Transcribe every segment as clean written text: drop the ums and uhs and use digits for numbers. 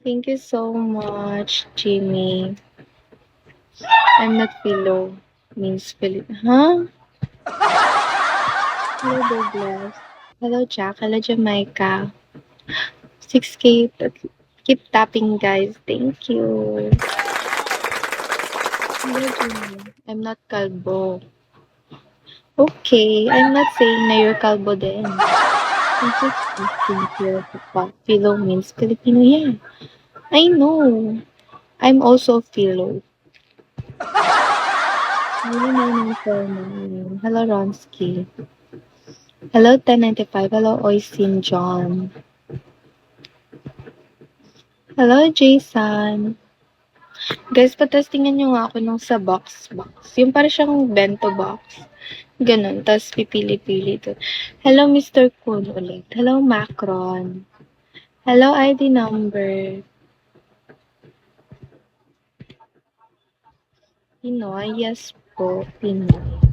Thank you so much, Jimmy. I'm not Philo. Means Philip. Huh? Hello, Douglas. Hello, Jack. Hello, Jamaica. 6K. Keep tapping, guys. Thank you. Hello, Jimmy. I'm not kalbo. Okay, I'm not saying na you're kalbo din. I'm just asking if you're Philo means Filipino. Yeah, I know. I'm also Philo. Hello, 9949. Hello, Ronsky. Hello, 1095. Hello, Oisin John. Hello, Jason. Guys, patestingan nyo nga ako nung sa box. Yung para siyang bento box. Ganun. Tapos pipili-pili to. Hello, Mr. Kun ulit. Hello, Macron. Hello, ID number. Pinoy? Yes po, Pinoy.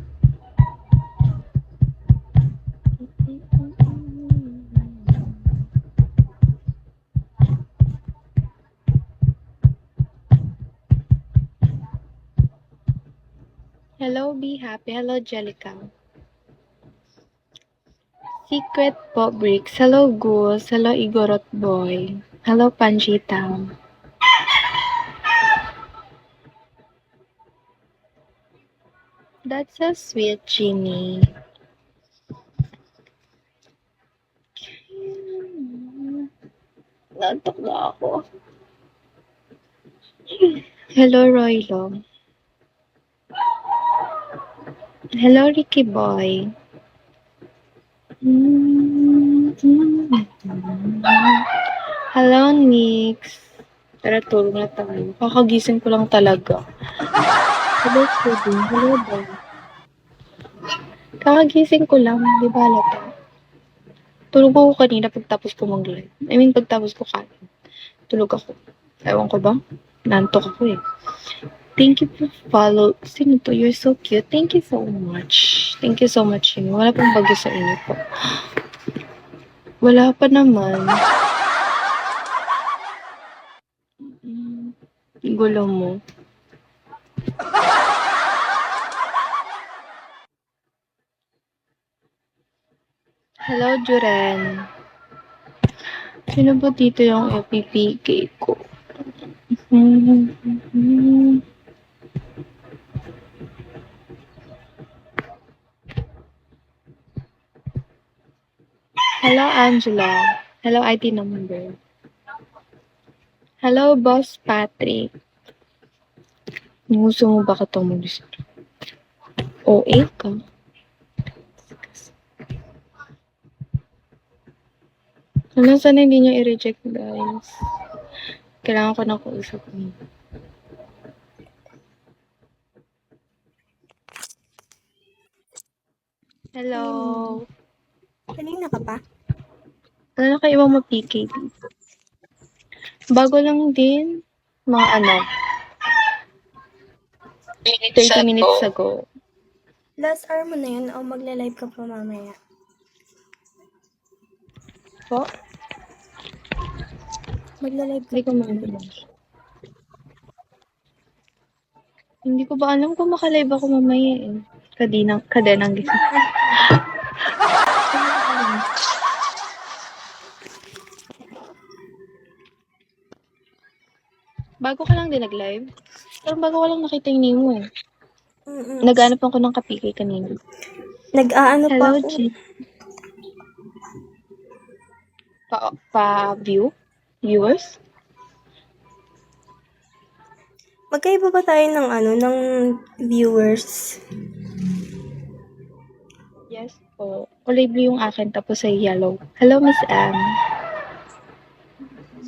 Hello, Be Happy. Hello, Jellica. Secret po, Bricks. Hello, Goose. Hello, Igorot Boy. Hello, Panjita. That's so sweet, Ginny. Nantok na ako. Hello, Roylo. Hello, Ricky Boy. Hello, Nix. Tara, tulog na tayo. Kakagising ko lang talaga. Hello, Pudding. Hello, Boy. Kakagising ko lang. Di ba halata? Tulog ako kanina pagtapos ko mag-live. I mean, pagtapos ko kain. Tulog ako. Ewan ko ba? Nantok ako eh. Thank you for follow. Sino to? You're so cute. Thank you so much. Thank you so much. Wala pang bagay sa inyo po. Wala pa naman. Gulo mo. Hello, Juren. Sino ba dito yung FPPK ko? Hello, Angela. Hello, ID number. Hello, Boss Patrick. Gusto mo ba ka tumulis? OA ka? Hanggang sana hindi niya i-reject, guys. Kailangan ko na kausap niya. Hello. Kanina ka pa? Ano na kayo ibang ma-PK dito? Bago lang din. Mga ano? 30 minutes ago. Last hour mo na yun o magla-live ka pa mamaya? Po? Magla-live ka Hindi ko pa mamaya? maintindihan. Hindi ko ba alam kung maka-live ako mamaya eh. Kadenang gising. Bago ka lang din nag-live? Pero bago ko lang nakita yung name mo eh. Nag-aanap ako ng kapikay kanina. Nag-aano pa Hello, ako? Pa-view? Viewers? Magkaiba ba tayo ng ng viewers? Yes po. Kulay blue yung akin tapos ay yellow. Hello, Miss M.